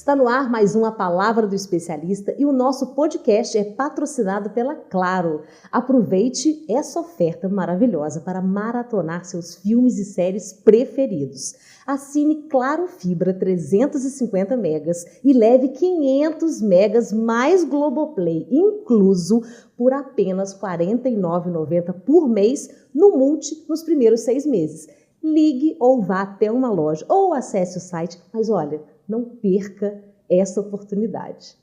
Está no ar mais uma Palavra do Especialista e o nosso podcast é patrocinado pela Claro. Aproveite essa oferta maravilhosa para maratonar seus filmes e séries preferidos. Assine Claro Fibra 350 megas e leve 500 megas mais Globoplay, incluso por apenas R$ 49,90 por mês no Multi nos primeiros 6 meses. Ligue ou vá até uma loja ou acesse o site, mas olha, não perca essa oportunidade.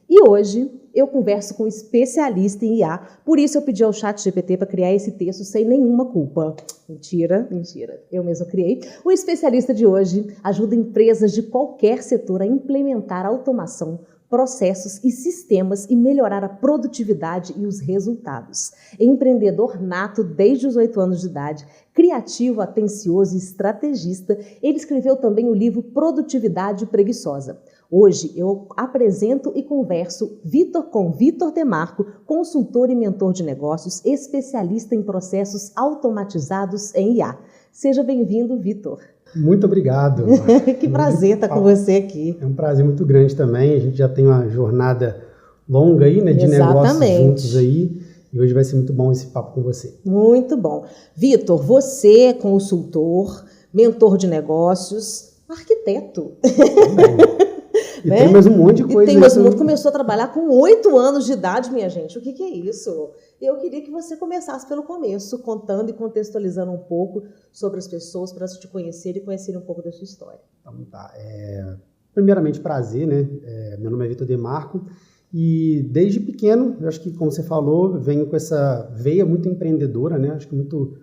E hoje eu converso com um especialista em IA, por isso eu pedi ao ChatGPT para criar esse texto sem nenhuma culpa. Mentira, eu mesma criei. O especialista de hoje ajuda empresas de qualquer setor a implementar automação, processos e sistemas e melhorar a produtividade e os resultados. Empreendedor nato desde os 8 anos de idade, criativo, atencioso e estrategista, ele escreveu também o livro Produtividade Preguiçosa. Hoje eu apresento e converso com Vitor Demarco, consultor e mentor de negócios, especialista em processos automatizados em IA. Seja bem-vindo, Vitor. Muito obrigado. Que prazer estar com você aqui. É um prazer muito grande também. A gente já tem uma jornada longa aí, né, de negócios juntos aí. E hoje vai ser muito bom esse papo com você. Muito bom. Vitor, você é consultor, mentor de negócios, arquiteto. Também. E né? Tem mais um monte de coisa. E tem mais um monte. Começou a trabalhar com 8 anos de idade, minha gente. O que é isso? Eu queria que você começasse pelo começo, contando e contextualizando um pouco sobre as pessoas, para te conhecerem e conhecerem um pouco da sua história. Então tá. Primeiramente, prazer, né? Meu nome é Vitor Demarco e desde pequeno, eu acho que, como você falou, venho com essa veia muito empreendedora, né? Acho que muito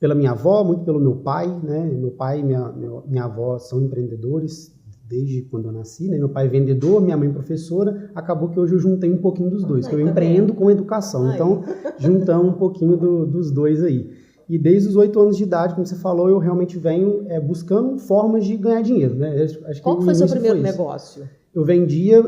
pela minha avó, muito pelo meu pai, né? Meu pai e minha avó são empreendedores desde quando eu nasci, né? Meu pai é vendedor, minha mãe professora, acabou que hoje eu juntei um pouquinho dos dois, que eu empreendo com educação, então juntamos um pouquinho dos dois aí. E desde os 8 anos de idade, como você falou, eu realmente venho buscando formas de ganhar dinheiro, né? Acho Qual foi o seu primeiro negócio? Eu vendia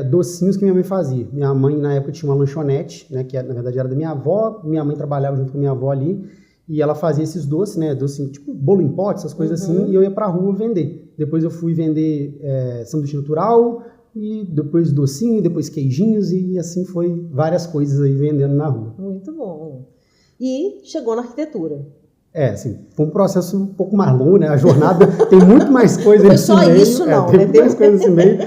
docinhos que minha mãe fazia. Minha mãe, na época, tinha uma lanchonete, né? Que na verdade era da minha avó, minha mãe trabalhava junto com minha avó ali, e ela fazia esses doces, né? Docinho, tipo bolo em pote, essas coisas assim, e eu ia pra rua vender. Depois eu fui vender sanduíche natural, e depois docinho, depois queijinhos, e assim foi várias coisas aí vendendo na rua. Muito bom. E chegou na arquitetura. Assim, foi um processo um pouco mais longo, né? A jornada tem muito mais coisa nesse meio. Não foi só isso, não, tem né? muito mais coisa nesse meio.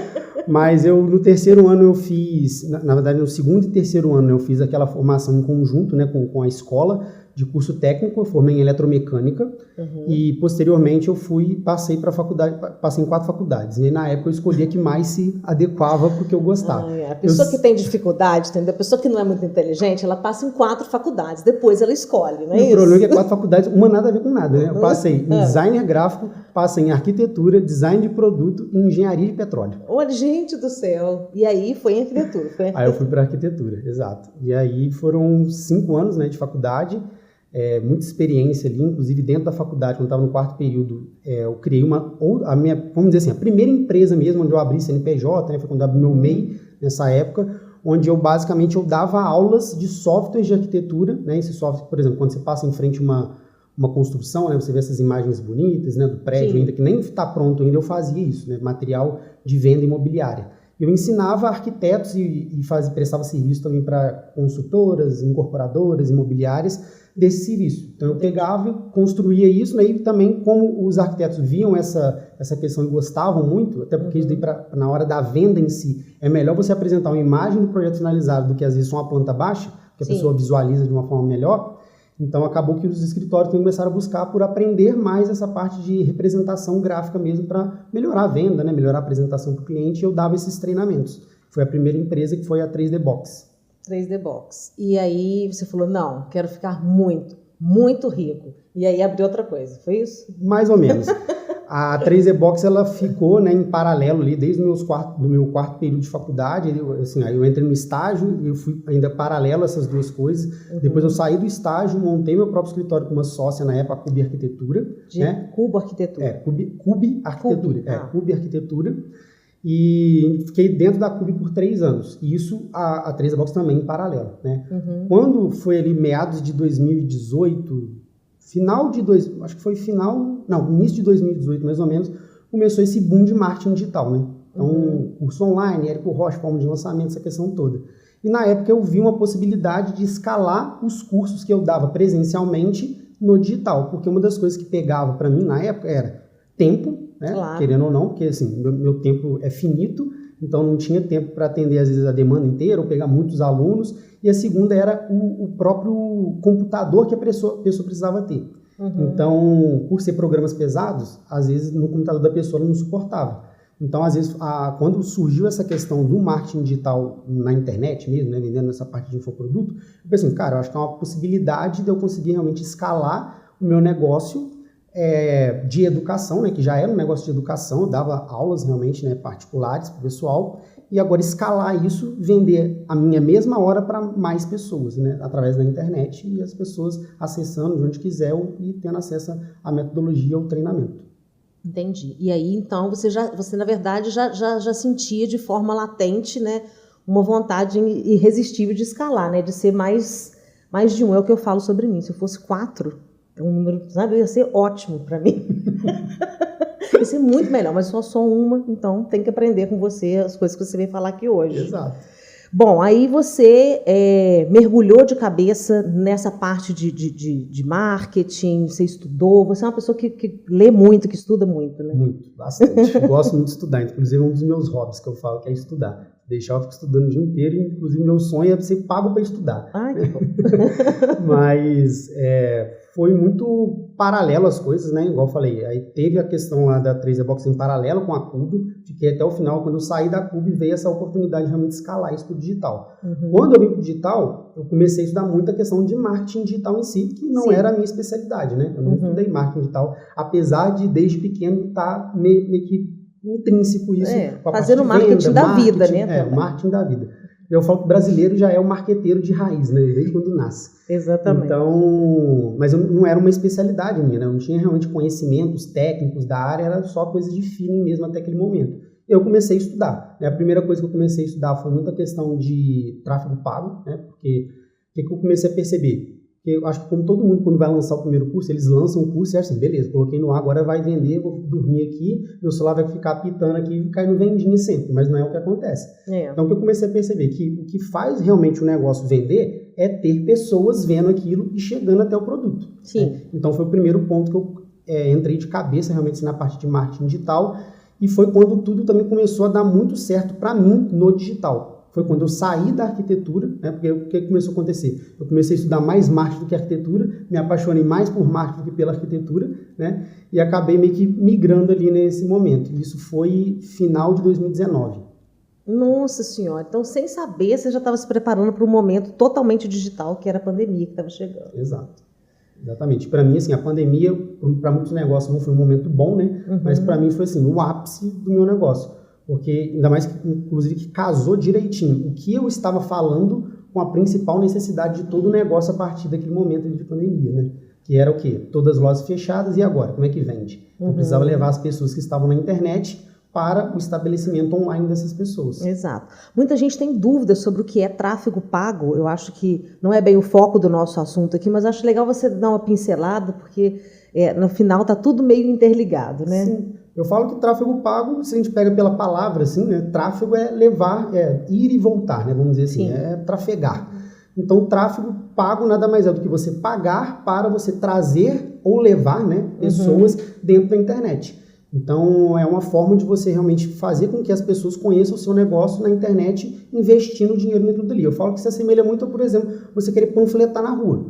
Mas no terceiro ano eu fiz, na verdade no segundo e terceiro ano eu fiz aquela formação em conjunto, né, com a escola de curso técnico, eu formei em eletromecânica e posteriormente eu passei para faculdade, passei em 4 faculdades. E aí, na época eu escolhi a que mais se adequava para o que eu gostava. A pessoa que tem dificuldade, entendeu? A pessoa que não é muito inteligente, ela passa em 4 faculdades, depois ela escolhe, não é isso? O problema é que 4 faculdades, uma nada a ver com nada, né? Eu passei em design gráfico, passei em arquitetura, design de produto e engenharia de petróleo. Olha, gente do céu! E aí foi em arquitetura? Aí eu fui para arquitetura, exato. E aí foram 5 anos, né, de faculdade, muita experiência ali, inclusive dentro da faculdade, quando eu estava no 4º período, eu criei vamos dizer assim, a primeira empresa mesmo, onde eu abri CNPJ, né, foi quando eu abri meu MEI, nessa época, onde eu basicamente dava aulas de softwares de arquitetura, né, esse software, por exemplo, quando você passa em frente a uma construção, né, você vê essas imagens bonitas, né, do prédio ainda, que nem está pronto ainda, eu fazia isso, né, material de venda imobiliária. Eu ensinava arquitetos e prestava serviço também para consultoras, incorporadoras, imobiliárias, desse serviço. Então eu pegava e construía isso, né, e também como os arquitetos viam essa questão e gostavam muito, até porque isso daí na hora da venda em si, é melhor você apresentar uma imagem do projeto finalizado do que às vezes só uma planta baixa, que a pessoa visualiza de uma forma melhor. Então acabou que os escritórios também começaram a buscar por aprender mais essa parte de representação gráfica mesmo para melhorar a venda, né, melhorar a apresentação para o cliente, e eu dava esses treinamentos. Foi a primeira empresa que foi a 3D Box. 3D Box. E aí você falou, não, quero ficar muito, muito rico. E aí abriu outra coisa, foi isso? Mais ou menos. A 3D Box, ela ficou, né, em paralelo ali, desde do meu 4º período de faculdade. Aí eu entrei no estágio e eu fui ainda paralelo a essas duas coisas. Depois eu saí do estágio, montei meu próprio escritório com uma sócia na época, a Cubi Arquitetura. Cubo Arquitetura. Cubi Arquitetura. Cubi Arquitetura. E fiquei dentro da Cubi por 3 anos. E isso, a 3D Box também em paralelo, né? Quando foi ali meados de 2018... início de 2018 mais ou menos, começou esse boom de marketing digital, né? Então, curso online, Érico Rocha, forma de lançamento, essa questão toda. E na época eu vi uma possibilidade de escalar os cursos que eu dava presencialmente no digital, porque uma das coisas que pegava para mim na época era tempo, né? Claro. Querendo ou não, porque assim, meu tempo é finito, então não tinha tempo para atender às vezes a demanda inteira ou pegar muitos alunos, e a segunda era o próprio computador que a pessoa precisava ter. Então, por ser programas pesados, às vezes no computador da pessoa ela não suportava. Então, às vezes, quando surgiu essa questão do marketing digital na internet mesmo, né, vendendo essa parte de infoproduto, eu pensei, cara, eu acho que é uma possibilidade de eu conseguir realmente escalar o meu negócio de educação, né, que já era um negócio de educação, eu dava aulas realmente, né, particulares para o pessoal, e agora escalar isso, vender a minha mesma hora para mais pessoas, né, através da internet, e as pessoas acessando de onde quiser e tendo acesso à metodologia ou treinamento. Entendi. E aí, então, você na verdade, já sentia de forma latente, né, uma vontade irresistível de escalar, né, de ser mais de um. É o que eu falo sobre mim. Se eu fosse 4, um número, sabe, ia ser ótimo para mim. Ia ser muito melhor, mas só uma, então tem que aprender com você as coisas que você veio falar aqui hoje. Exato. Bom, aí você mergulhou de cabeça nessa parte de marketing, você estudou, você é uma pessoa que lê muito, que estuda muito, né? Muito, bastante. Gosto muito de estudar, inclusive é um dos meus hobbies que eu falo, que é estudar. Deixar eu ficar estudando o dia inteiro, inclusive meu sonho é ser pago para estudar. Ai, que bom. Mas foi muito paralelo as coisas, né? Igual eu falei, aí teve a questão lá da 3D Box em paralelo com a Cube, fiquei até o final, quando eu saí da Cube veio essa oportunidade de realmente escalar isso para o digital. Quando eu vim para o digital, eu comecei a estudar muito a questão de marketing digital em si, que não era a minha especialidade, né? Eu não estudei marketing digital, apesar de desde pequeno estar meio que intrínseco isso. Com a fazendo marketing da vida, né? O marketing da vida. Eu falo que o brasileiro já é o marqueteiro de raiz, né? Desde quando nasce. Exatamente. Então, mas não era uma especialidade minha, né? Eu não tinha realmente conhecimentos técnicos da área, era só coisa de feeling mesmo até aquele momento. Eu comecei a estudar, né? A primeira coisa que eu comecei a estudar foi muita questão de tráfego pago, né? Porque o que eu comecei a perceber? Porque eu acho que como todo mundo, quando vai lançar o primeiro curso, eles lançam o curso e acham assim, beleza, coloquei no ar, agora vai vender, vou dormir aqui, meu celular vai ficar pitando aqui e cair no vendinho sempre, mas não é o que acontece. Então, o que eu comecei a perceber que o que faz realmente o negócio vender é ter pessoas vendo aquilo e chegando até o produto. Sim. Né? Então, foi o primeiro ponto que eu entrei de cabeça realmente na parte de marketing digital e foi quando tudo também começou a dar muito certo para mim no digital. Foi quando eu saí da arquitetura, né, porque o que começou a acontecer? Eu comecei a estudar mais marketing do que arquitetura, me apaixonei mais por marketing do que pela arquitetura, né, e acabei meio que migrando ali nesse momento. Isso foi final de 2019. Nossa Senhora, então sem saber, você já estava se preparando para um momento totalmente digital, que era a pandemia que estava chegando. Exato. Exatamente. Para mim, assim, a pandemia, para muitos negócios não foi um momento bom, né, mas para mim foi assim, o ápice do meu negócio. Porque, ainda mais que, inclusive, que casou direitinho o que eu estava falando com a principal necessidade de todo o negócio a partir daquele momento de pandemia, né? Que era o quê? Todas as lojas fechadas e agora? Como é que vende? Eu precisava levar as pessoas que estavam na internet para o estabelecimento online dessas pessoas. Exato. Muita gente tem dúvidas sobre o que é tráfego pago. Eu acho que não é bem o foco do nosso assunto aqui, mas acho legal você dar uma pincelada, porque no final está tudo meio interligado, né? Sim. Eu falo que tráfego pago, se a gente pega pela palavra, assim, né? Tráfego é levar, ir e voltar, né? Vamos dizer assim, é trafegar. Então, tráfego pago nada mais é do que você pagar para você trazer ou levar, né, pessoas dentro da internet. Então, é uma forma de você realmente fazer com que as pessoas conheçam o seu negócio na internet, investindo dinheiro dentro dali. Eu falo que se assemelha muito a, por exemplo, você querer panfletar na rua.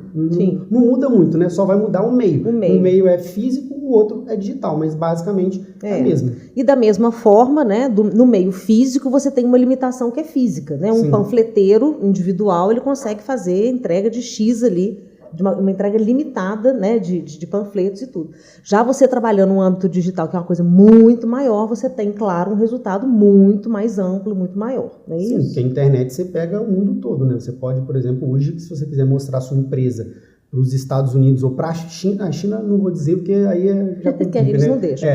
Não muda muito, né? Só vai mudar o meio. Um meio é físico, o outro é digital, mas basicamente é a mesma. E da mesma forma, né, no meio físico, você tem uma limitação que é física, né? Um panfleteiro individual, ele consegue fazer entrega de X ali, de uma entrega limitada, né, de panfletos e tudo. Já você trabalhando no âmbito digital, que é uma coisa muito maior, você tem, claro, um resultado muito mais amplo, muito maior, não é isso? Sim, porque a internet você pega o mundo todo, né? Você pode, por exemplo, hoje, se você quiser mostrar a sua empresa para os Estados Unidos ou para a China não vou dizer porque aí já complica, eles né? não deixam.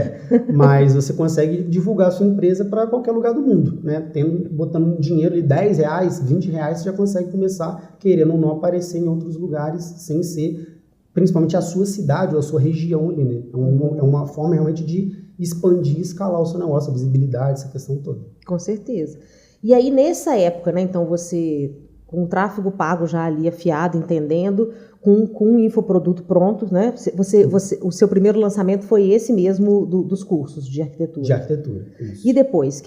Mas você consegue divulgar a sua empresa para qualquer lugar do mundo, né? Botando dinheiro de R$10, R$20, você já consegue começar, querendo ou não, aparecer em outros lugares sem ser principalmente a sua cidade ou a sua região ali, né? É uma forma realmente de expandir e escalar o seu negócio, a visibilidade, essa questão toda. Com certeza. E aí, nessa época, né, então você, com o tráfego pago já ali afiado, entendendo, com um infoproduto pronto, né? O seu primeiro lançamento foi esse mesmo dos cursos de arquitetura? De arquitetura, isso. E depois,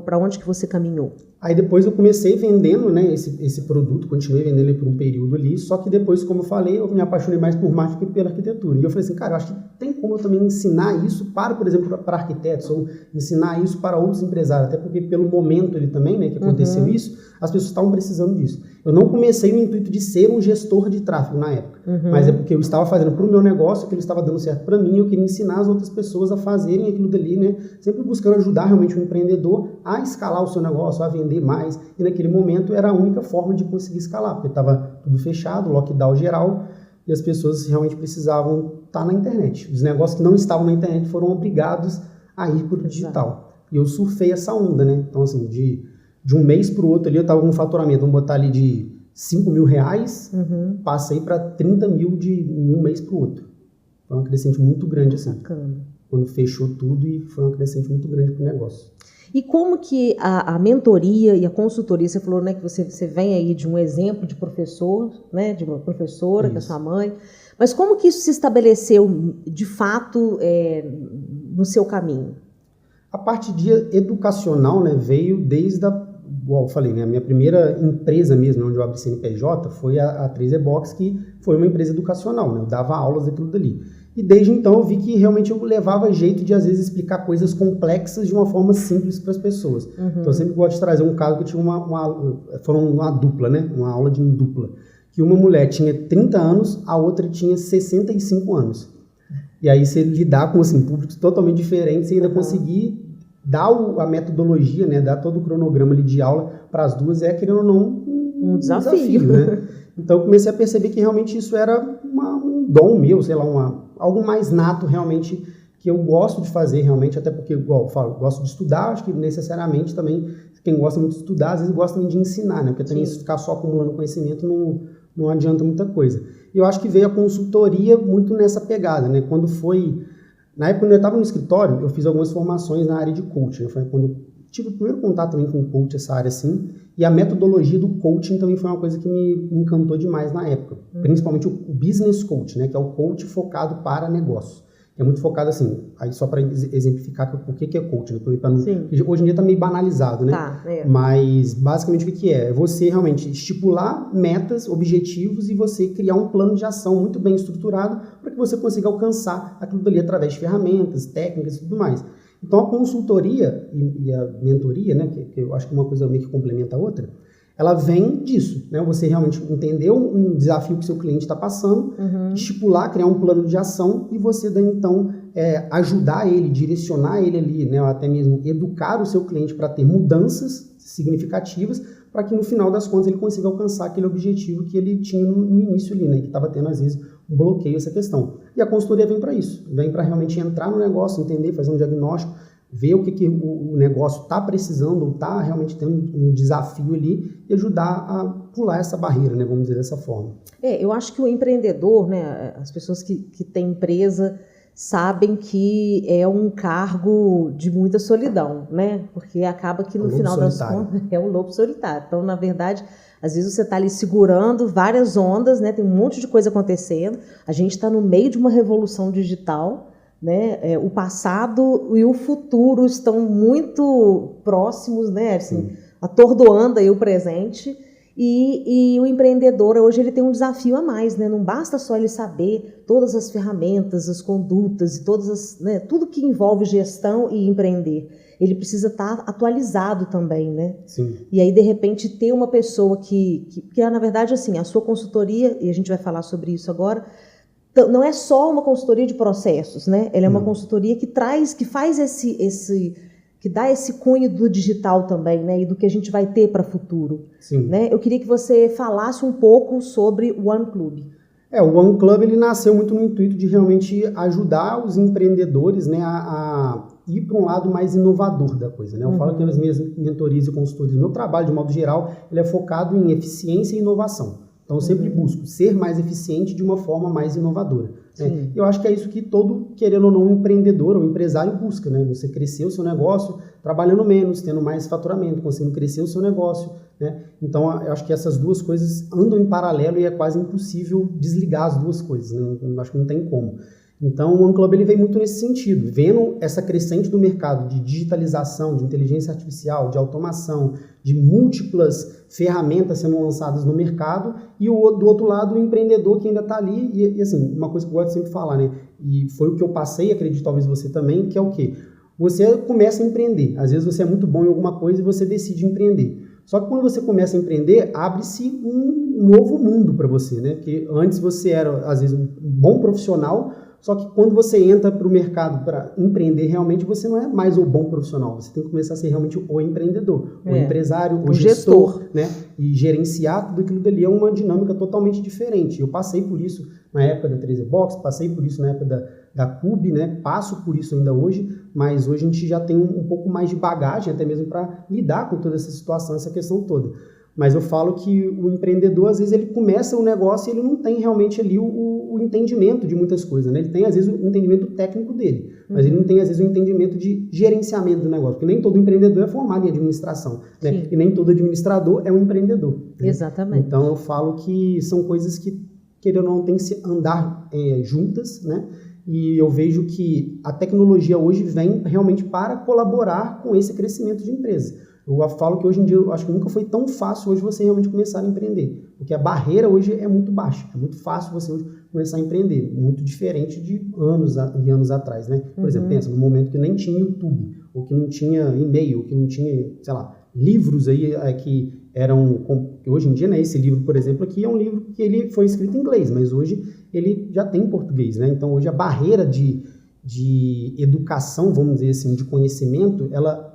para onde que você caminhou? Aí depois eu comecei vendendo, né, esse produto, continuei vendendo ele por um período ali, só que depois, como eu falei, eu me apaixonei mais por marketing que pela arquitetura. E eu falei assim, cara, eu acho que tem como eu também ensinar isso para, por exemplo, para arquitetos, ou ensinar isso para outros empresários, até porque pelo momento ali também, né, que aconteceu isso, as pessoas estavam precisando disso. Eu não comecei no intuito de ser um gestor de tráfego na época, mas é porque eu estava fazendo para o meu negócio, que ele estava dando certo para mim, eu queria ensinar as outras pessoas a fazerem aquilo dali, né, sempre buscando ajudar realmente o empreendedor a escalar o seu negócio, a vender mais, e naquele momento era a única forma de conseguir escalar, porque estava tudo fechado, lockdown geral, e as pessoas realmente precisavam estar na internet. Os negócios que não estavam na internet foram obrigados a ir para o digital. E eu surfei essa onda, né? Então, assim, de um mês para o outro ali, eu estava com um faturamento, vamos botar ali de R$5.000, passei para 30 mil em um mês para o outro. Foi uma crescente muito grande, assim. Bacana. Quando fechou tudo, e foi uma crescente muito grande para o negócio. E como que a mentoria e a consultoria, você falou, né, que você vem aí de um exemplo de professor, né, de uma professora, que é sua mãe, mas como que isso se estabeleceu de fato no seu caminho? A parte de educacional, né, veio desde igual eu falei, né, a minha primeira empresa mesmo, onde eu abri CNPJ, foi a 3E Box, que foi uma empresa educacional, né, eu dava aulas daquilo dali. E desde então eu vi que realmente eu levava jeito de, às vezes, explicar coisas complexas de uma forma simples para as pessoas. Então eu sempre gosto de trazer um caso que eu tinha uma dupla, né? Uma aula de dupla. Que uma mulher tinha 30 anos, a outra tinha 65 anos. E aí você lidar com assim, públicos totalmente diferentes e ainda conseguir dar a metodologia, né? Dar todo o cronograma ali de aula para as duas querendo ou não, um desafio, né? Então eu comecei a perceber que realmente isso era um dom meu, sei lá, algo mais nato realmente que eu gosto de fazer realmente, até porque, igual eu falo, gosto de estudar, acho que necessariamente também quem gosta muito de estudar, às vezes gosta muito de ensinar, né? Porque também se ficar só acumulando conhecimento não adianta muita coisa. E eu acho que veio a consultoria muito nessa pegada, né? Na época, quando eu estava no escritório, eu fiz algumas formações na área de coaching, né? Foi quando eu tive o primeiro contato também com o coach, essa área assim, e a metodologia do coaching também foi uma coisa que me encantou demais na época, principalmente o business coach, né, que é o coach focado para negócio. É muito focado assim, aí só para exemplificar por que é coach, né? Hoje em dia está meio banalizado, né? Mas basicamente o que é? É você realmente estipular metas, objetivos e você criar um plano de ação muito bem estruturado para que você consiga alcançar aquilo dali através de ferramentas, técnicas e tudo mais. Então, a consultoria e a mentoria, né, que eu acho que uma coisa meio que complementa a outra, ela vem disso, né? Você realmente entender um desafio que o seu cliente está passando, estipular, criar um plano de ação e você daí, então, ajudar ele, direcionar ele ali, né? Ou até mesmo educar o seu cliente para ter mudanças significativas para que, no final das contas, ele consiga alcançar aquele objetivo que ele tinha no início ali, né? Que estava tendo, às vezes, um bloqueio essa questão. E a consultoria vem para isso, vem para realmente entrar no negócio, entender, fazer um diagnóstico, ver o que o negócio está precisando, está realmente tendo um desafio ali e ajudar a pular essa barreira, né? Vamos dizer dessa forma. Eu acho que o empreendedor, né, as pessoas que têm empresa sabem que é um cargo de muita solidão, né? Porque acaba que no final das contas é um lobo solitário. Então, na verdade, às vezes você está ali segurando várias ondas, né? Tem um monte de coisa acontecendo. A gente está no meio de uma revolução digital, né? O passado e o futuro estão muito próximos, né? Assim, atordoando aí o presente. E o empreendedor hoje ele tem um desafio a mais, né? Não basta só ele saber todas as ferramentas, as condutas e todas as, né? Tudo que envolve gestão e empreender. Ele precisa estar atualizado também, né? Sim. E aí, de repente, ter uma pessoa que na verdade, assim, a sua consultoria, e a gente vai falar sobre isso agora, não é só uma consultoria de processos, né? Ela é uma consultoria que dá esse cunho do digital também, né? E do que a gente vai ter para o futuro. Sim. Né? Eu queria que você falasse um pouco sobre o One Club. O One Club ele nasceu muito no intuito de realmente ajudar os empreendedores, né, a ir para um lado mais inovador da coisa. Né? Eu falo que as minhas mentorias e consultorias, meu trabalho, de modo geral, ele é focado em eficiência e inovação. Então eu sempre busco ser mais eficiente de uma forma mais inovadora. Né? Eu acho que é isso que todo, querendo ou não, empreendedor ou empresário busca, né? Você crescer o seu negócio trabalhando menos, tendo mais faturamento, conseguindo crescer o seu negócio, né? Então eu acho que essas duas coisas andam em paralelo e é quase impossível desligar as duas coisas, né? Eu acho que não tem como. Então, o OneClub ele vem muito nesse sentido, vendo essa crescente do mercado de digitalização, de inteligência artificial, de automação, de múltiplas ferramentas sendo lançadas no mercado, e do outro lado o empreendedor que ainda está ali, e assim, uma coisa que eu gosto de sempre falar, né? E foi o que eu passei, acredito talvez você também, que é o quê? Você começa a empreender, às vezes você é muito bom em alguma coisa e você decide empreender. Só que quando você começa a empreender, abre-se um novo mundo para você, né? Porque antes você era, às vezes, um bom profissional, só que quando você entra para o mercado para empreender, realmente você não é mais o bom profissional. Você tem que começar a ser realmente o empreendedor, o empresário, o gestor, né? E gerenciar tudo aquilo dali é uma dinâmica totalmente diferente. Eu passei por isso na época da 3D Box, passei por isso na época da Cube, né? Passo por isso ainda hoje, mas hoje a gente já tem um pouco mais de bagagem até mesmo para lidar com toda essa situação, essa questão toda. Mas eu falo que o empreendedor, às vezes, ele começa o negócio e ele não tem realmente ali o entendimento de muitas coisas, né? Ele tem, às vezes, o entendimento técnico dele, mas ele não tem, às vezes, o entendimento de gerenciamento do negócio, porque nem todo empreendedor é formado em administração, né? E nem todo administrador é um empreendedor. Né? Exatamente. Então, eu falo que são coisas que, querendo ou não, tem que se andar juntas, né? E eu vejo que a tecnologia hoje vem realmente para colaborar com esse crescimento de empresa. Eu falo que hoje em dia, eu acho que nunca foi tão fácil hoje você realmente começar a empreender. Porque a barreira hoje é muito baixa. É muito fácil você hoje começar a empreender. Muito diferente de anos e anos atrás, né? Por exemplo, pensa no momento que nem tinha YouTube, ou que não tinha e-mail, ou que não tinha, sei lá, livros aí que eram... Hoje em dia, né, esse livro, por exemplo, aqui é um livro que ele foi escrito em inglês, mas hoje ele já tem em português, né? Então, hoje a barreira de educação, vamos dizer assim, de conhecimento, ela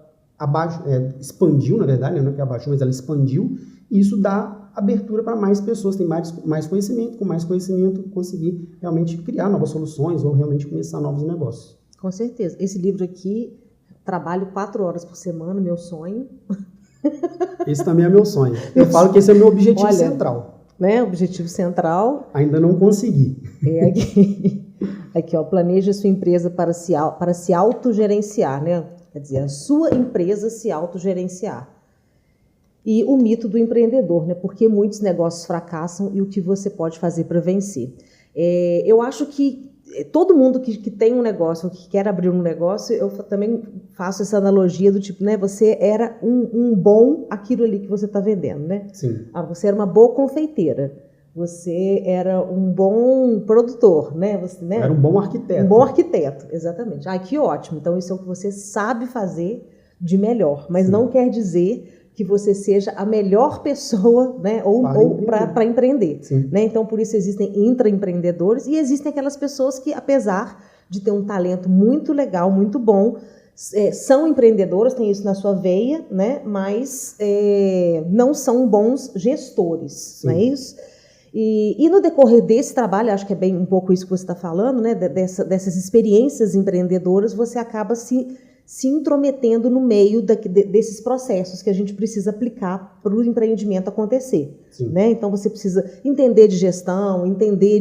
expandiu, na verdade, não é que abaixou, mas ela expandiu, e isso dá abertura para mais pessoas, tem mais conhecimento, com mais conhecimento conseguir realmente criar novas soluções ou realmente começar novos negócios. Com certeza. Esse livro aqui, trabalho 4 horas por semana, meu sonho. Esse também é meu sonho. Eu falo que esse é o meu objetivo central. Né, objetivo central. Ainda não consegui. Aqui, ó, planeje a sua empresa para se autogerenciar, né? Quer dizer, a sua empresa se autogerenciar. E o mito do empreendedor, né? Porque muitos negócios fracassam e o que você pode fazer para vencer. Eu acho que todo mundo que tem um negócio, ou que quer abrir um negócio, eu também faço essa analogia do tipo, né? Você era um bom aquilo ali que você está vendendo, né? Sim. Você era uma boa confeiteira. Você era um bom produtor, né? Você, né? Era um bom arquiteto. Um bom arquiteto, exatamente. Que ótimo. Então, isso é o que você sabe fazer de melhor. Mas não quer dizer que você seja a melhor pessoa, né? ou para empreender. Né? Então, por isso existem intraempreendedores e existem aquelas pessoas que, apesar de ter um talento muito legal, muito bom, são empreendedoras, têm isso na sua veia, né? Mas não são bons gestores, não é isso? E no decorrer desse trabalho, acho que é bem um pouco isso que você está falando, né? Dessas experiências empreendedoras, você acaba se intrometendo no meio desses processos que a gente precisa aplicar para o empreendimento acontecer. Né? Então, você precisa entender de gestão, entender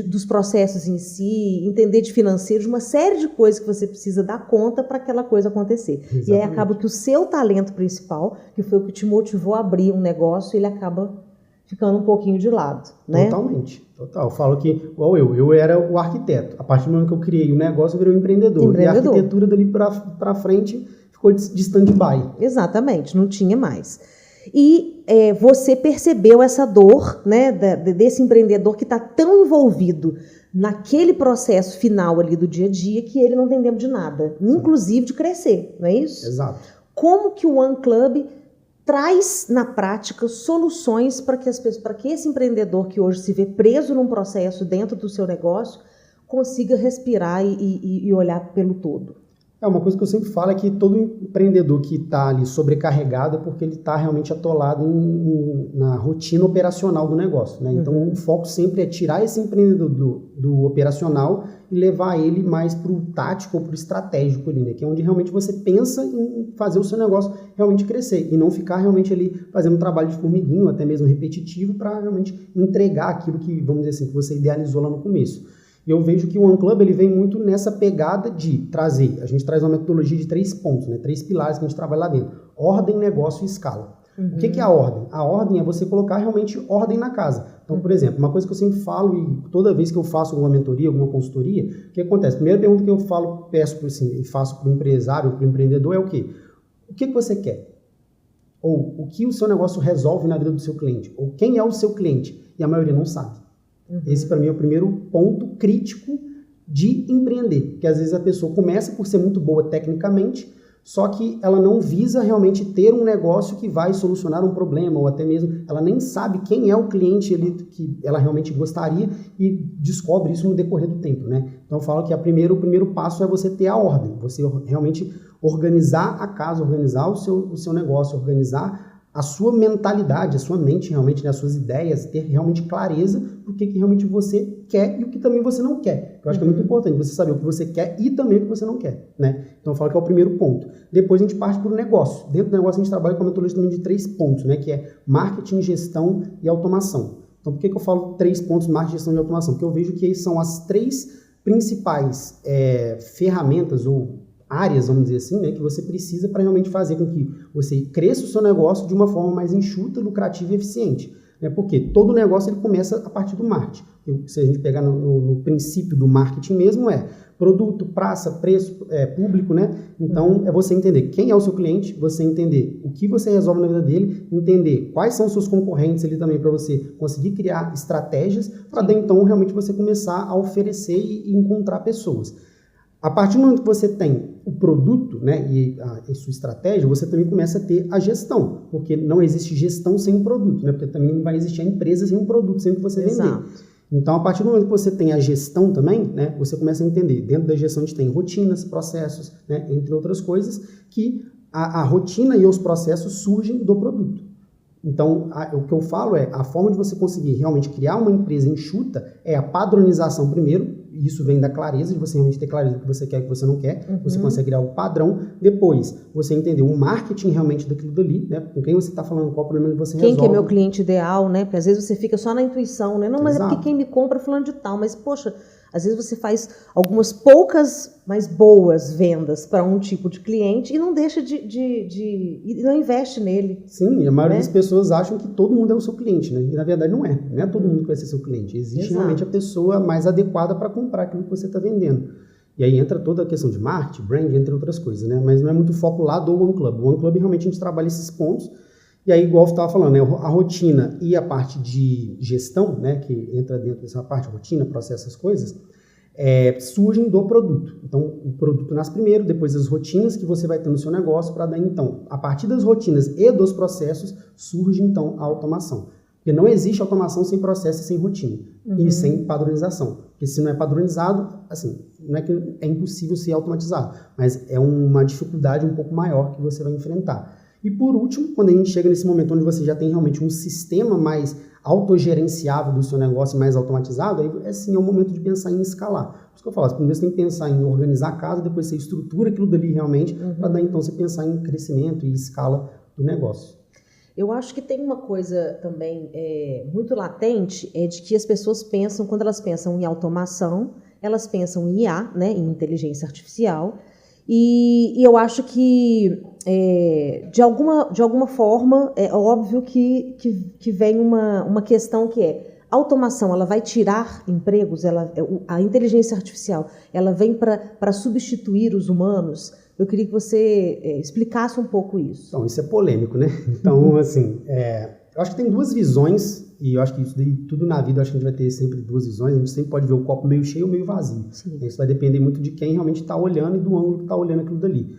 dos processos em si, entender de financeiro, de uma série de coisas que você precisa dar conta para aquela coisa acontecer. Exatamente. E aí acaba que o seu talento principal, que foi o que te motivou a abrir um negócio, ele acaba ficando um pouquinho de lado, né? Totalmente, total. Eu falo que, igual eu era o arquiteto. A partir do momento que eu criei o negócio, eu virei um empreendedor. E a arquitetura dali para frente ficou de stand-by. Exatamente, não tinha mais. E você percebeu essa dor, né, desse empreendedor que está tão envolvido naquele processo final ali do dia a dia que ele não tem tempo de nada, inclusive de crescer, não é isso? Exato. Como que o OneClub traz na prática soluções para que esse empreendedor que hoje se vê preso num processo dentro do seu negócio consiga respirar e olhar pelo todo? Uma coisa que eu sempre falo é que todo empreendedor que está ali sobrecarregado é porque ele está realmente atolado na rotina operacional do negócio, né? Então, o foco sempre é tirar esse empreendedor do operacional e levar ele mais para o tático ou para o estratégico ali, né? Que é onde realmente você pensa em fazer o seu negócio realmente crescer e não ficar realmente ali fazendo um trabalho de formiguinho, até mesmo repetitivo, para realmente entregar aquilo que, vamos dizer assim, que você idealizou lá no começo. E eu vejo que o OneClub ele vem muito nessa pegada de trazer, a gente traz uma metodologia de 3 pontos, né? 3 pilares que a gente trabalha lá dentro: ordem, negócio e escala. O que é a ordem? A ordem é você colocar realmente ordem na casa. Então, por exemplo, uma coisa que eu sempre falo e toda vez que eu faço alguma mentoria, alguma consultoria, o que acontece? A primeira pergunta que eu peço assim, e faço para o empresário, para o empreendedor é o quê? O que você quer? Ou o que o seu negócio resolve na vida do seu cliente? Ou quem é o seu cliente? E a maioria não sabe. Esse, para mim, é o primeiro ponto crítico de empreender. Porque, às vezes, a pessoa começa por ser muito boa tecnicamente, só que ela não visa realmente ter um negócio que vai solucionar um problema, ou até mesmo ela nem sabe quem é o cliente ali que ela realmente gostaria e descobre isso no decorrer do tempo, né? Então, eu falo que o primeiro passo é você ter a ordem, você realmente organizar a casa, organizar o seu negócio, organizar a sua mentalidade, a sua mente realmente, né, as suas ideias, ter realmente clareza do que realmente você quer e o que também você não quer. Eu acho que é muito importante você saber o que você quer e também o que você não quer, né? Então eu falo que é o primeiro ponto. Depois a gente parte para o negócio. Dentro do negócio a gente trabalha com a metodologia também de 3 pontos, né, que é marketing, gestão e automação. Então por que eu falo 3 pontos, marketing, gestão e automação? Porque eu vejo que são as 3 principais ferramentas ou áreas, vamos dizer assim, né, que você precisa para realmente fazer com que você cresça o seu negócio de uma forma mais enxuta, lucrativa e eficiente. Né? Porque todo negócio ele começa a partir do marketing. Se a gente pegar no princípio do marketing mesmo, é produto, praça, preço, público, né? Então, é você entender quem é o seu cliente, você entender o que você resolve na vida dele, entender quais são os seus concorrentes ali também para você conseguir criar estratégias para daí então realmente você começar a oferecer e encontrar pessoas. A partir do momento que você tem o produto, né, e sua estratégia, você também começa a ter a gestão, porque não existe gestão sem um produto, né, porque também não vai existir a empresa sem um produto, sempre que você vender. Então, a partir do momento que você tem a gestão também, né, você começa a entender, dentro da gestão a gente tem rotinas, processos, né, entre outras coisas, que a rotina e os processos surgem do produto. Então, o que eu falo é, a forma de você conseguir realmente criar uma empresa enxuta é a padronização primeiro, e isso vem da clareza, de você realmente ter clareza do que você quer e o que você não quer, você consegue criar o padrão. Depois, você entender o marketing realmente daquilo dali, né? Com quem você está falando, qual problema você resolve. Quem que é meu cliente ideal, né? Porque às vezes você fica só na intuição, né? Não, mas é porque quem me compra é fulano de tal, mas poxa, às vezes você faz algumas poucas, mas boas vendas para um tipo de cliente e não deixa e não investe nele. Sim, a maioria das pessoas acham que todo mundo é o seu cliente, né? E na verdade não é. Não é todo mundo que vai ser seu cliente. Existe realmente a pessoa mais adequada para comprar aquilo que você está vendendo. E aí entra toda a questão de marketing, brand, entre outras coisas, né? Mas não é muito foco lá do OneClub. O OneClub realmente a gente trabalha esses pontos. E aí, igual você estava falando, né, a rotina e a parte de gestão, né, que entra dentro dessa parte, rotina, processo, essas coisas, surgem do produto. Então, o produto nasce primeiro, depois as rotinas que você vai ter no seu negócio, para daí, então, a partir das rotinas e dos processos, surge, então, a automação. Porque não existe automação sem processo e sem rotina, e sem padronização. Porque se não é padronizado, assim, não é que é impossível ser automatizado, mas é uma dificuldade um pouco maior que você vai enfrentar. E por último, quando a gente chega nesse momento onde você já tem realmente um sistema mais autogerenciável do seu negócio, mais automatizado, aí sim é o momento de pensar em escalar. Por isso que eu falo, primeiro você tem que pensar em organizar a casa, depois você estrutura aquilo dali realmente, para daí então você pensar em crescimento e escala do negócio. Eu acho que tem uma coisa também muito latente, é de que as pessoas pensam, quando elas pensam em automação, elas pensam em IA, né, em inteligência artificial, e eu acho que, de alguma forma, é óbvio que vem uma questão que a automação, ela vai tirar empregos, a inteligência artificial, ela vem para substituir os humanos. Eu queria que você explicasse um pouco isso. Então, isso é polêmico, né? Então, assim, eu acho que tem 2 visões, e eu acho que isso daí, tudo na vida, eu acho que a gente vai ter sempre 2 visões, a gente sempre pode ver o copo meio cheio ou meio vazio. Sim. Isso vai depender muito de quem realmente está olhando e do ângulo que está olhando aquilo dali.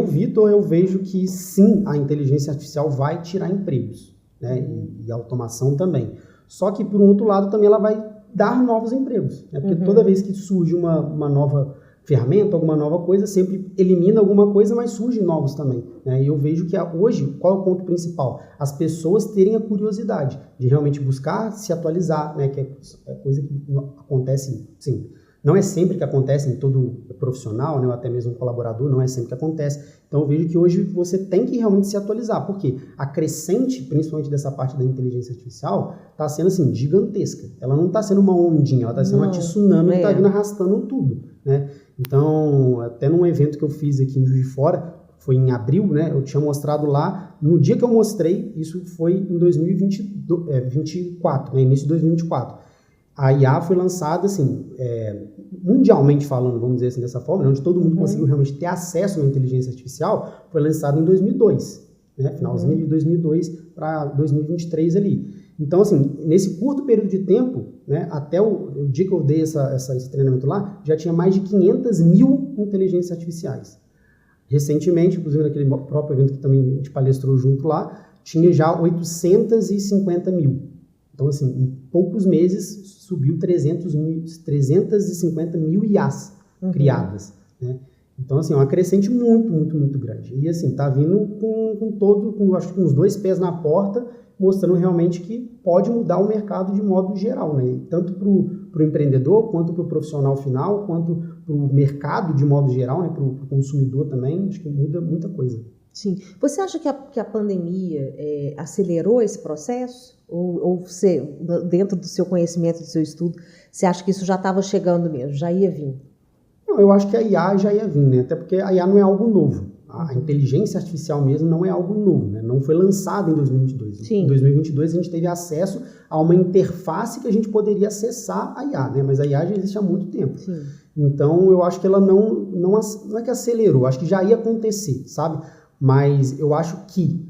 Vitor, eu vejo que sim, a inteligência artificial vai tirar empregos, né? E a automação também. Só que, por um outro lado, também ela vai dar novos empregos, né? Porque toda vez que surge uma nova ferramenta, alguma nova coisa, sempre elimina alguma coisa, mas surgem novos também, né? E eu vejo que hoje, qual é o ponto principal? As pessoas terem a curiosidade de realmente buscar se atualizar, né? Que é coisa que acontece, sim, não é sempre que acontece em todo profissional, né? Ou até mesmo um colaborador, não é sempre que acontece. Então eu vejo que hoje você tem que realmente se atualizar, porque a crescente, principalmente dessa parte da inteligência artificial, está sendo assim, gigantesca. Ela não está sendo uma ondinha, ela está sendo uma tsunami que está vindo arrastando tudo, né? Então, até num evento que eu fiz aqui em Juiz de Fora, foi em abril, né? Eu tinha mostrado lá, no dia que eu mostrei, isso foi em 2024, né? Início de 2024. A IA foi lançada, assim, mundialmente falando, vamos dizer assim, dessa forma, né? Onde todo mundo conseguiu realmente ter acesso à inteligência artificial, foi lançada em 2002, né? Finalzinho de 2002 para 2023 ali. Então, assim, nesse curto período de tempo, né, até o dia que eu dei esse treinamento lá, já tinha mais de 500 mil inteligências artificiais. Recentemente, inclusive naquele próprio evento que também a gente palestrou junto lá, tinha já 850 mil. Então, assim, em poucos meses subiu 350 mil IAs criadas, né? Então, assim, é uma crescente muito, muito, muito grande. E, assim, tá vindo acho que com os 2 pés na porta, mostrando realmente que pode mudar o mercado de modo geral, né? Tanto para o empreendedor, quanto para o profissional final, quanto para o mercado de modo geral, né? Para o consumidor também, acho que muda muita coisa. Sim. Você acha que a pandemia acelerou esse processo? Ou você, dentro do seu conhecimento, do seu estudo, você acha que isso já estava chegando mesmo, já ia vir? Não, eu acho que a IA já ia vir, né? Até porque a IA não é algo novo. A inteligência artificial mesmo não é algo novo, né? Não foi lançada em 2022. Sim. Em 2022 a gente teve acesso a uma interface que a gente poderia acessar a IA, né? Mas a IA já existe há muito tempo. Sim. Então eu acho que ela não é que acelerou, acho que já ia acontecer, sabe? Mas eu acho que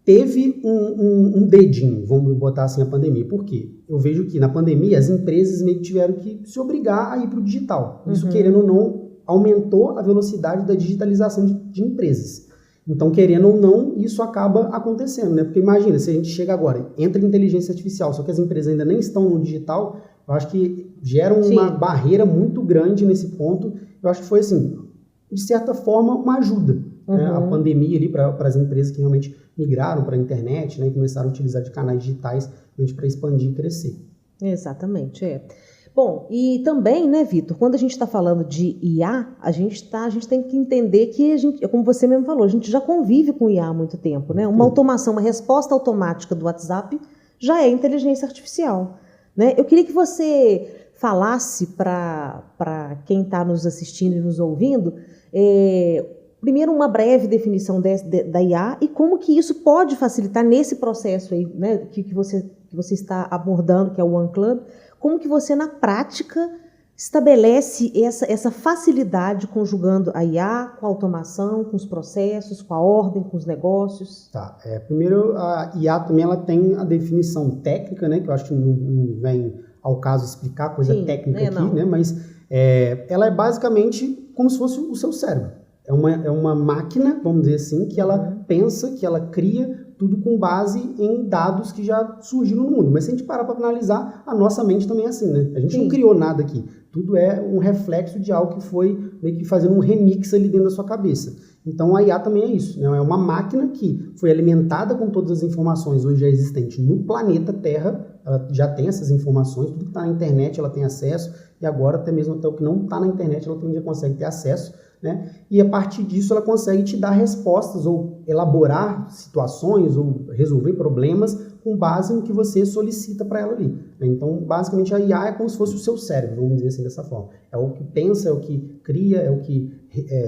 teve um dedinho, vamos botar assim, a pandemia. Por quê? Eu vejo que na pandemia as empresas meio que tiveram que se obrigar a ir para o digital. Isso, querendo ou não, aumentou a velocidade da digitalização de empresas. Então, querendo ou não, isso acaba acontecendo, né? Porque imagina, se a gente chega agora, entra inteligência artificial, só que as empresas ainda nem estão no digital, eu acho que gera uma barreira muito grande nesse ponto. Eu acho que foi, assim, de certa forma, uma ajuda. Né? A pandemia ali para as empresas que realmente migraram para a internet, né? E começaram a utilizar de canais digitais para expandir e crescer. Exatamente, Bom, e também, né, Vitor, quando a gente está falando de IA, a gente tem que entender que, como você mesmo falou, a gente já convive com IA há muito tempo, né? Uma automação, uma resposta automática do WhatsApp já é inteligência artificial, né? Eu queria que você falasse para quem está nos assistindo e nos ouvindo, primeiro uma breve definição da IA e como que isso pode facilitar nesse processo aí, né, que você está abordando, que é o One Club. Como que você, na prática, estabelece essa facilidade conjugando a IA com a automação, com os processos, com a ordem, com os negócios? Tá. Primeiro, a IA também ela tem a definição técnica, né? Que eu acho que não vem ao caso explicar coisa técnica aqui, né? Mas ela é basicamente como se fosse o seu cérebro. É uma máquina, vamos dizer assim, que ela pensa, que ela cria tudo com base em dados que já surgiram no mundo. Mas se a gente parar para analisar, a nossa mente também é assim, né? A gente não criou nada aqui. Tudo é um reflexo de algo que foi meio que fazendo um remix ali dentro da sua cabeça. Então a IA também é isso, né? É uma máquina que foi alimentada com todas as informações hoje já existentes no planeta Terra. Ela já tem essas informações, tudo que está na internet ela tem acesso, e agora até mesmo até o que não está na internet ela também já consegue ter acesso, né? E a partir disso ela consegue te dar respostas ou elaborar situações ou resolver problemas com base no que você solicita para ela ali, né? Então, basicamente, a IA é como se fosse o seu cérebro, vamos dizer assim, dessa forma. É o que pensa, é o que cria, é o que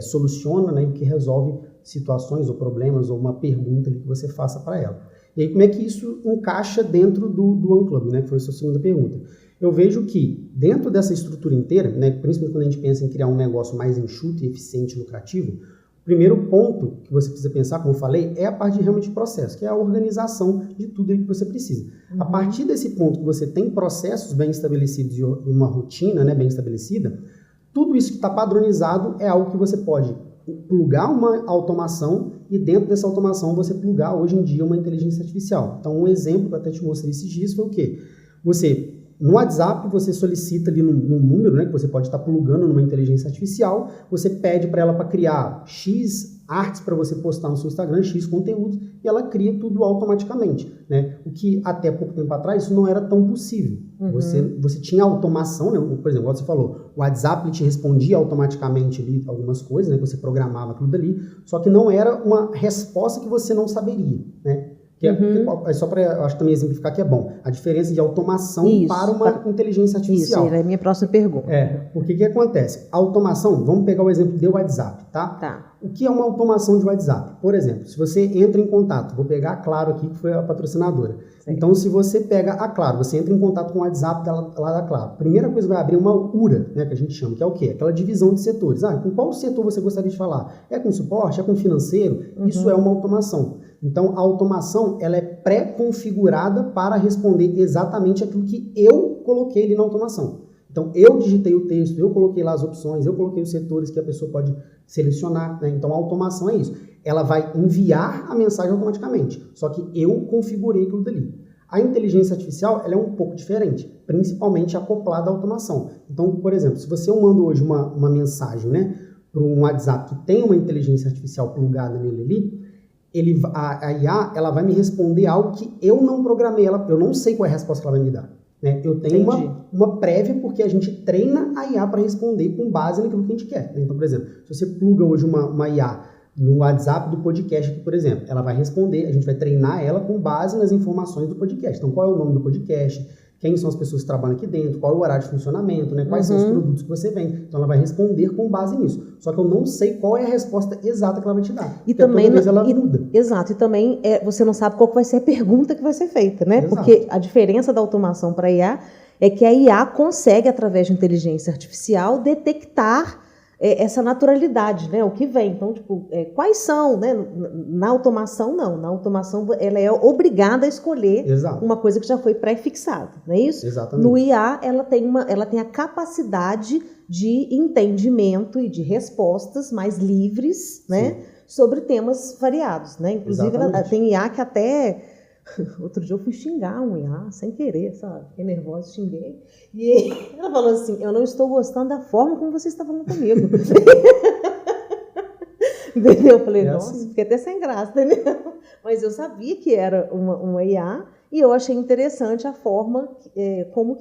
soluciona, né? E o que resolve situações ou problemas ou uma pergunta ali que você faça para ela. E aí, como é que isso encaixa dentro do One Club, né? Que foi a sua segunda pergunta. Eu vejo que dentro dessa estrutura inteira, né, principalmente quando a gente pensa em criar um negócio mais enxuto, eficiente e lucrativo, o primeiro ponto que você precisa pensar, como eu falei, é a parte de realmente processo, que é a organização de tudo que você precisa. A partir desse ponto que você tem processos bem estabelecidos e uma rotina, né, bem estabelecida, tudo isso que está padronizado é algo que você pode plugar uma automação e dentro dessa automação você plugar hoje em dia uma inteligência artificial. Então um exemplo que eu até te mostrei esses dias foi o quê? Você No WhatsApp, você solicita ali num número, né, que você pode estar plugando numa inteligência artificial, você pede para ela para criar X artes para você postar no seu Instagram, X conteúdo, e ela cria tudo automaticamente, né? O que até pouco tempo atrás isso não era tão possível. Você tinha automação, né? Por exemplo, como você falou, o WhatsApp ele te respondia automaticamente ali algumas coisas, né? Você programava tudo ali, só que não era uma resposta que você não saberia, né? Só para, eu acho também exemplificar que é bom, a diferença de automação para uma inteligência artificial. Isso, é a minha próxima pergunta. Porque o que acontece? A automação, vamos pegar o exemplo do WhatsApp, tá? Tá. O que é uma automação de WhatsApp? Por exemplo, se você entra em contato, vou pegar a Claro aqui, que foi a patrocinadora. Sim. Então, se você pega a Claro, você entra em contato com o WhatsApp lá da Claro, a primeira coisa vai abrir uma URA, né, que a gente chama, que é o quê? Aquela divisão de setores. Com qual setor você gostaria de falar? É com suporte? É com financeiro? Isso é uma automação. Então, a automação, ela é pré-configurada para responder exatamente aquilo que eu coloquei ali na automação. Então, eu digitei o texto, eu coloquei lá as opções, eu coloquei os setores que a pessoa pode selecionar, né? Então, a automação é isso. Ela vai enviar a mensagem automaticamente, só que eu configurei aquilo dali. A inteligência artificial, ela é um pouco diferente, principalmente acoplada à automação. Então, por exemplo, se você manda hoje uma mensagem, né, para um WhatsApp que tem uma inteligência artificial plugada nele ali, a IA ela vai me responder algo que eu não programei ela, eu não sei qual é a resposta que ela vai me dar. Né? Eu tenho uma prévia porque a gente treina a IA para responder com base naquilo que a gente quer. Então, por exemplo, se você pluga hoje uma IA no WhatsApp do podcast aqui, por exemplo, ela vai responder, a gente vai treinar ela com base nas informações do podcast. Então, qual é o nome do podcast? Quem são as pessoas que trabalham aqui dentro? Qual é o horário de funcionamento? Né? Quais são os produtos que você vende? Então, ela vai responder com base nisso. Só que eu não sei qual é a resposta exata que ela vai te dar. E também toda vez ela muda. Exato. E também você não sabe qual vai ser a pergunta que vai ser feita, né? Exato. Porque a diferença da automação para a IA é que a IA consegue, através de inteligência artificial, detectar essa naturalidade, né? O que vem. Então, tipo, quais são, né? Na automação, não. Na automação, ela é obrigada a escolher uma coisa que já foi pré-fixada, não é isso? Exatamente. No IA, ela tem a capacidade de entendimento e de respostas mais livres, né? Sobre temas variados, né? Inclusive, ela tem IA que até... Outro dia eu fui xingar um IA, sem querer, sabe? Fiquei nervosa, xinguei. E ela falou assim, eu não estou gostando da forma como você está falando comigo. Entendeu? Eu falei, nossa, fiquei até sem graça, entendeu? Mas eu sabia que era uma IA e eu achei interessante a forma como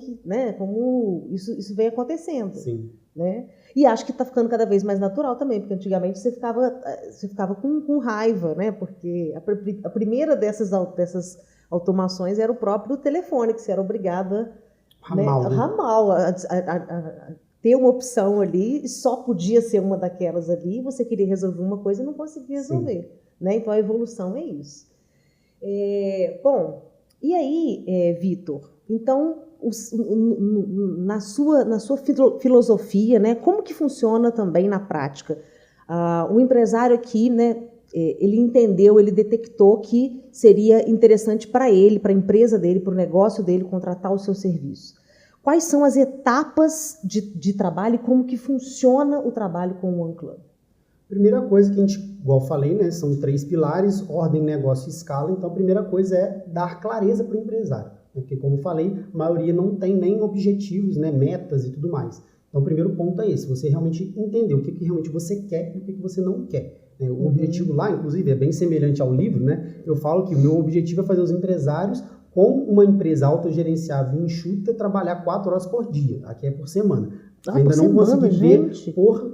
isso vem acontecendo. Sim. Né? E acho que está ficando cada vez mais natural também, porque antigamente você ficava com raiva, né? Porque a primeira dessas automações era o próprio telefone, que você era obrigada a ter uma opção ali, e só podia ser uma daquelas ali, você queria resolver uma coisa e não conseguia resolver. Né? Então a evolução é isso. Bom, e aí, Vitor, então... na sua filosofia, né, como que funciona também na prática? O empresário aqui, né, ele entendeu, ele detectou que seria interessante para ele, para a empresa dele, para o negócio dele, contratar o seu serviço. Quais são as etapas de trabalho e como que funciona o trabalho com o OneClub? Primeira coisa que a gente, igual eu falei, né, são 3 pilares, ordem, negócio e escala. Então, a primeira coisa é dar clareza para o empresário. Porque, como eu falei, a maioria não tem nem objetivos, né, metas e tudo mais. Então, o primeiro ponto é esse, você realmente entender o que realmente você quer e o que você não quer. O objetivo lá, inclusive, é bem semelhante ao livro, né? Eu falo que o meu objetivo é fazer os empresários com uma empresa autogerenciável e enxuta trabalhar 4 horas por dia, aqui é por semana. Ainda não consegui ver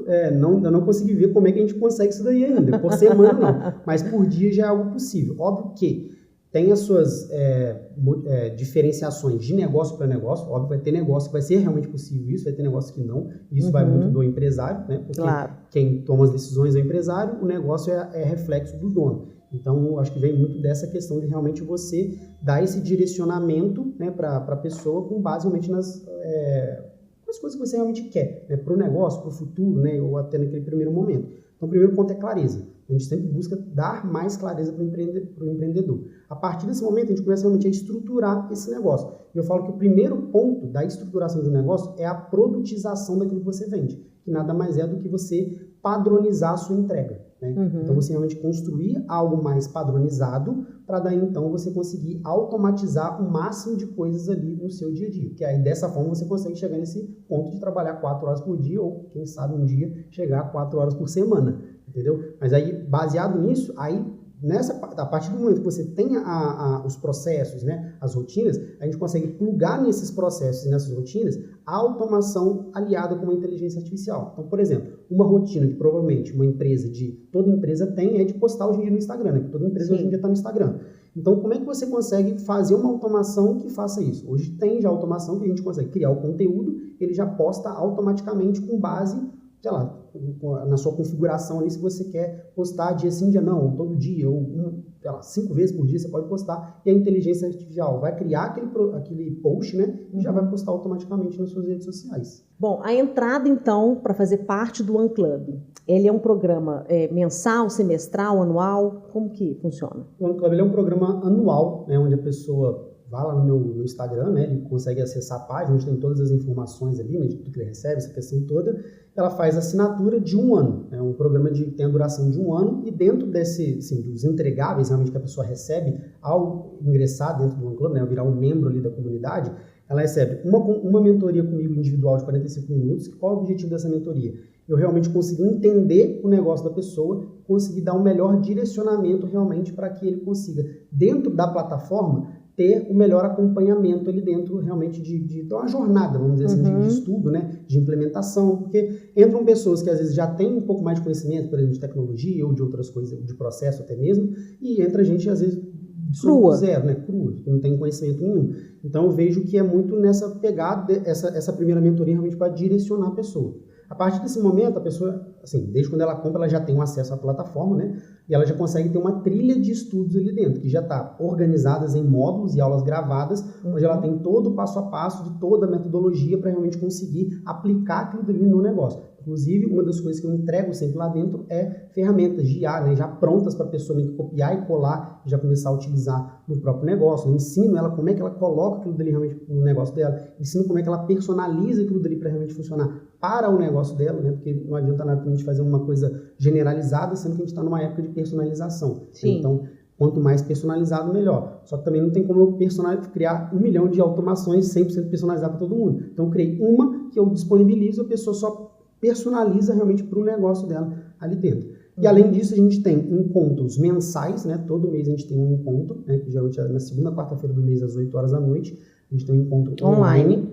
ainda não consegui ver como é que a gente consegue isso daí ainda. Por semana não, mas por dia já é algo possível. Óbvio que tem as suas diferenciações de negócio para negócio. Óbvio, vai ter negócio que vai ser realmente possível isso, vai ter negócio que não. Isso vai muito do empresário, né? Porque quem toma as decisões é o empresário, o negócio é reflexo do dono. Então, eu acho que vem muito dessa questão de realmente você dar esse direcionamento, né, para a pessoa com base realmente nas coisas que você realmente quer, né, para o negócio, para o futuro, né, ou até naquele primeiro momento. Então, o primeiro ponto é clareza. A gente sempre busca dar mais clareza para o empreendedor. A partir desse momento, a gente começa realmente a estruturar esse negócio. E eu falo que o primeiro ponto da estruturação de um negócio é a produtização daquilo que você vende, que nada mais é do que você padronizar a sua entrega. né? Então, você realmente construir algo mais padronizado para daí, então, você conseguir automatizar o máximo de coisas ali no seu dia a dia. Porque aí, dessa forma, você consegue chegar nesse ponto de trabalhar 4 horas por dia ou, quem sabe, um dia chegar a 4 horas por semana, entendeu? Mas aí, baseado nisso, aí, a partir do momento que você tem os processos, né, as rotinas, a gente consegue plugar nesses processos e nessas rotinas a automação aliada com uma inteligência artificial. Então, por exemplo, uma rotina que provavelmente toda empresa tem é de postar hoje em dia no Instagram, né? Toda empresa hoje em dia está no Instagram. Então, como é que você consegue fazer uma automação que faça isso? Hoje tem já automação que a gente consegue criar o conteúdo, ele já posta automaticamente com base, sei lá, na sua configuração ali, se você quer postar dia sim, dia não, ou todo dia, ou 5 vezes por dia você pode postar, e a inteligência artificial vai criar aquele post, né, e já vai postar automaticamente nas suas redes sociais. Bom, a entrada, então, para fazer parte do OneClub, ele é um programa mensal, semestral, anual? Como que funciona? O OneClub ele é um programa anual, né, onde a pessoa vai lá no meu Instagram, né, ele consegue acessar a página, onde tem todas as informações ali, né, de tudo que ele recebe, essa questão toda. Ela faz assinatura de 1 ano, é um programa que tem a duração de 1 ano, e dentro dos entregáveis realmente que a pessoa recebe ao ingressar dentro do OneClub, né, ao virar um membro ali da comunidade, ela recebe uma mentoria comigo individual de 45 minutos. Qual é o objetivo dessa mentoria? Eu realmente conseguir entender o negócio da pessoa, conseguir dar um melhor direcionamento realmente para que ele consiga, dentro da plataforma, ter o melhor acompanhamento ali dentro realmente de uma jornada, vamos dizer assim, de estudo, né, de implementação, porque entram pessoas que às vezes já têm um pouco mais de conhecimento, por exemplo, de tecnologia ou de outras coisas, de processo até mesmo, e entra gente às vezes zero, né, crua, que não tem conhecimento nenhum. Então eu vejo que é muito nessa pegada, essa primeira mentoria realmente para direcionar a pessoa. A partir desse momento, a pessoa, assim, desde quando ela compra, ela já tem um acesso à plataforma, né? E ela já consegue ter uma trilha de estudos ali dentro, que já está organizadas em módulos e aulas gravadas, onde ela tem todo o passo a passo de toda a metodologia para realmente conseguir aplicar aquilo ali no negócio. Inclusive, uma das coisas que eu entrego sempre lá dentro é ferramentas de IA, né, já prontas para a pessoa meio que copiar e colar e já começar a utilizar no próprio negócio. Eu ensino ela como é que ela coloca aquilo dali realmente no negócio dela, ensino como é que ela personaliza aquilo dali para realmente funcionar para o negócio dela, né, porque não adianta nada a gente fazer uma coisa generalizada, sendo que a gente está numa época de personalização. Sim. Então, quanto mais personalizado, melhor. Só que também não tem como eu criar 1 milhão de automações 100% personalizadas para todo mundo. Então, eu criei uma que eu disponibilizo, a pessoa só personaliza realmente para o negócio dela ali dentro. E além disso, a gente tem encontros mensais, né? Todo mês a gente tem um encontro, né? Que geralmente é na segunda quarta-feira do mês, às 8 horas da noite. A gente tem um encontro online.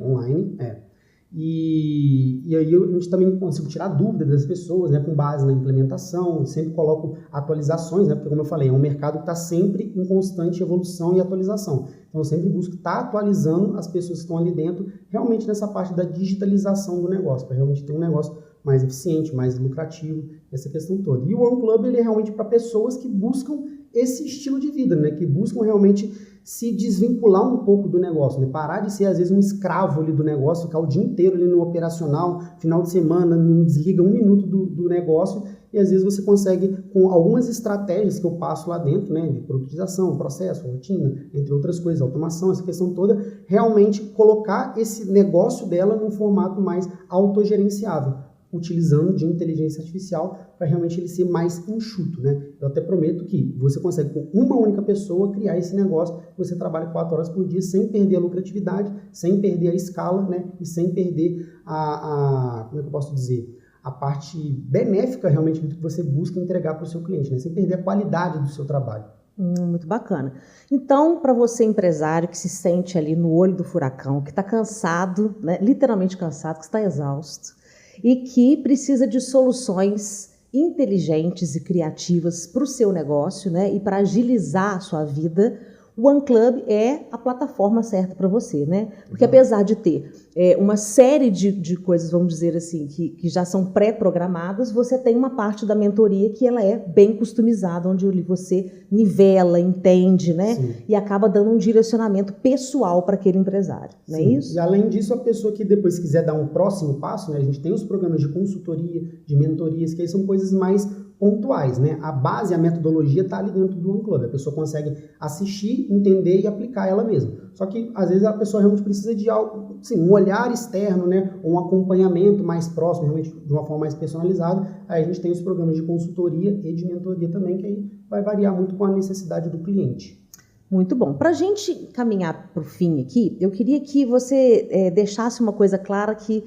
E aí a gente também consegue tirar dúvidas das pessoas, né, com base na implementação. Eu sempre coloco atualizações, né, porque como eu falei, é um mercado que está sempre em constante evolução e atualização. Então eu sempre busco estar atualizando as pessoas que estão ali dentro, realmente nessa parte da digitalização do negócio, para realmente ter um negócio mais eficiente, mais lucrativo, essa questão toda. E o OneClub, ele é realmente para pessoas que buscam esse estilo de vida, né, que buscam realmente se desvincular um pouco do negócio, né? Parar de ser, às vezes, um escravo ali do negócio, ficar o dia inteiro ali no operacional, final de semana, não desliga 1 minuto do negócio, e às vezes você consegue, com algumas estratégias que eu passo lá dentro, né, de produtização, processo, rotina, entre outras coisas, automação, essa questão toda, realmente colocar esse negócio dela num formato mais autogerenciável, utilizando de inteligência artificial para realmente ele ser mais enxuto, né? Eu até prometo que você consegue, com uma única pessoa, criar esse negócio, você trabalha 4 horas por dia sem perder a lucratividade, sem perder a escala, né? E sem perder como é que eu posso dizer? A parte benéfica realmente do que você busca entregar para o seu cliente, né? Sem perder a qualidade do seu trabalho. Muito bacana. Então, para você empresário que se sente ali no olho do furacão, que está cansado, né? Literalmente cansado, que está exausto, e que precisa de soluções inteligentes e criativas para o seu negócio, né? E para agilizar a sua vida, o OneClub é a plataforma certa para você, né? Porque apesar de ter uma série de coisas, vamos dizer assim, que já são pré-programadas, você tem uma parte da mentoria que ela é bem customizada, onde você nivela, entende, né? Sim. E acaba dando um direcionamento pessoal para aquele empresário, não é isso? E além disso, a pessoa que depois quiser dar um próximo passo, né? A gente tem os programas de consultoria, de mentorias, que aí são coisas mais pontuais, né? A base, a metodologia está ali dentro do OneClub. A pessoa consegue assistir, entender e aplicar ela mesma. Só que, às vezes, a pessoa realmente precisa de algo, assim, um olhar externo, né? Um acompanhamento mais próximo, realmente de uma forma mais personalizada. Aí a gente tem os programas de consultoria e de mentoria também, que aí vai variar muito com a necessidade do cliente. Muito bom. Para a gente caminhar para o fim aqui, eu queria que você deixasse uma coisa clara que,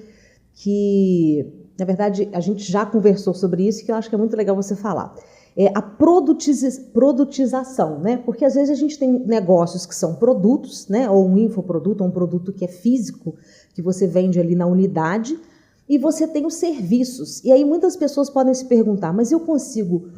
na verdade, a gente já conversou sobre isso, que eu acho que é muito legal você falar. É a produtização, né? Porque às vezes a gente tem negócios que são produtos, né? Ou um infoproduto, ou um produto que é físico, que você vende ali na unidade, e você tem os serviços. E aí muitas pessoas podem se perguntar, mas eu consigo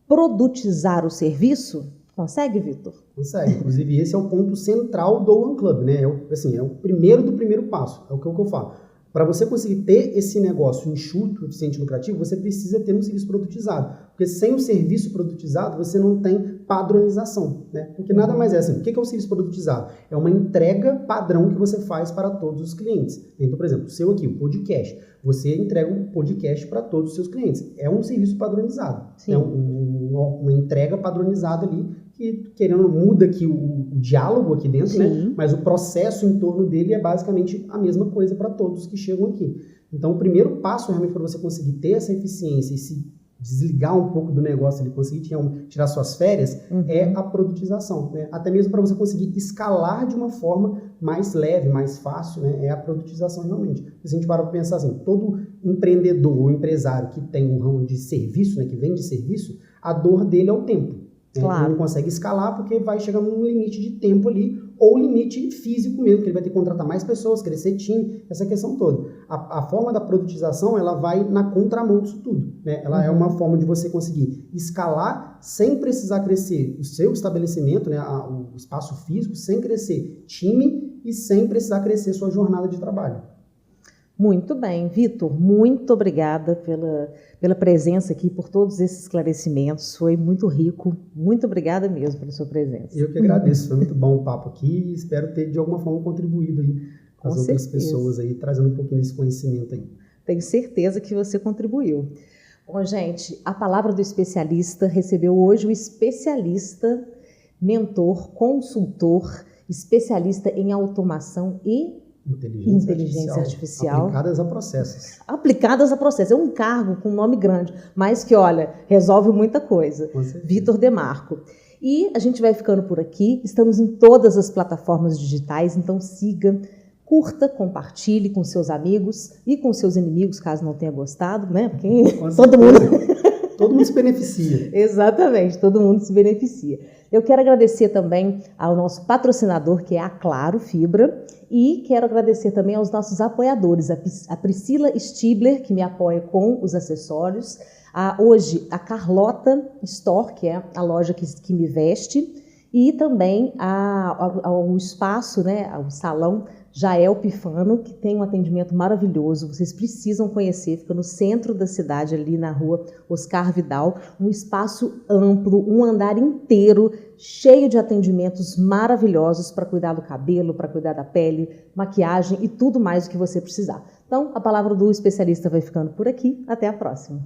produtizar o serviço? Consegue, Vitor? Consegue. Inclusive, esse é o ponto central do OneClub, né? É o primeiro do primeiro passo. É o que eu falo. Para você conseguir ter esse negócio enxuto, eficiente e lucrativo, você precisa ter um serviço produtizado. Porque sem o serviço produtizado, você não tem padronização, né? Porque nada mais é assim. O que é o serviço produtizado? É uma entrega padrão que você faz para todos os clientes. Então, por exemplo, o seu aqui, o podcast. Você entrega um podcast para todos os seus clientes. É um serviço padronizado. Sim. É uma entrega padronizada ali, que, querendo, muda aqui o diálogo aqui dentro, sim, né? Mas o processo em torno dele é basicamente a mesma coisa para todos que chegam aqui. Então, o primeiro passo realmente para você conseguir ter essa eficiência e se desligar um pouco do negócio, ele conseguir tirar suas férias, é a produtização, né? Até mesmo para você conseguir escalar de uma forma mais leve, mais fácil, né? É a produtização realmente. Se a gente para pensar assim, todo empreendedor ou empresário que tem um ramo de serviço, né, que vende serviço, a dor dele é o tempo. Claro. Ele não consegue escalar porque vai chegar num limite de tempo ali, ou limite físico mesmo, que ele vai ter que contratar mais pessoas, crescer time, essa questão toda. A forma da produtização, ela vai na contramão disso tudo, né? Ela é uma forma de você conseguir escalar sem precisar crescer o seu estabelecimento, né? O espaço físico, sem crescer time e sem precisar crescer sua jornada de trabalho. Muito bem, Vitor, muito obrigada pela presença aqui, por todos esses esclarecimentos, foi muito rico, muito obrigada mesmo pela sua presença. Eu que agradeço, foi muito bom o papo aqui e espero ter de alguma forma contribuído aí com as outras pessoas aí, trazendo um pouquinho desse conhecimento aí. Tenho certeza que você contribuiu. Bom, gente, a palavra do especialista recebeu hoje o especialista, mentor, consultor, especialista em automação e inteligência artificial. Aplicadas a processos. Aplicadas a processos. É um cargo com um nome grande, mas que, olha, resolve muita coisa. Vitor Demarco. E a gente vai ficando por aqui. Estamos em todas as plataformas digitais, então siga, curta, compartilhe com seus amigos e com seus inimigos, caso não tenha gostado, né? Porque todo mundo se beneficia. Exatamente, todo mundo se beneficia. Eu quero agradecer também ao nosso patrocinador, que é a Claro Fibra, e quero agradecer também aos nossos apoiadores, a Priscila Stibler, que me apoia com os acessórios, hoje a Carlota Store, que é a loja que me veste, e também o espaço, né, o salão Jael Pifano, que tem um atendimento maravilhoso, vocês precisam conhecer, fica no centro da cidade, ali na rua Oscar Vidal, um espaço amplo, um andar inteiro, cheio de atendimentos maravilhosos para cuidar do cabelo, para cuidar da pele, maquiagem e tudo mais o que você precisar. Então, a palavra do especialista vai ficando por aqui, até a próxima.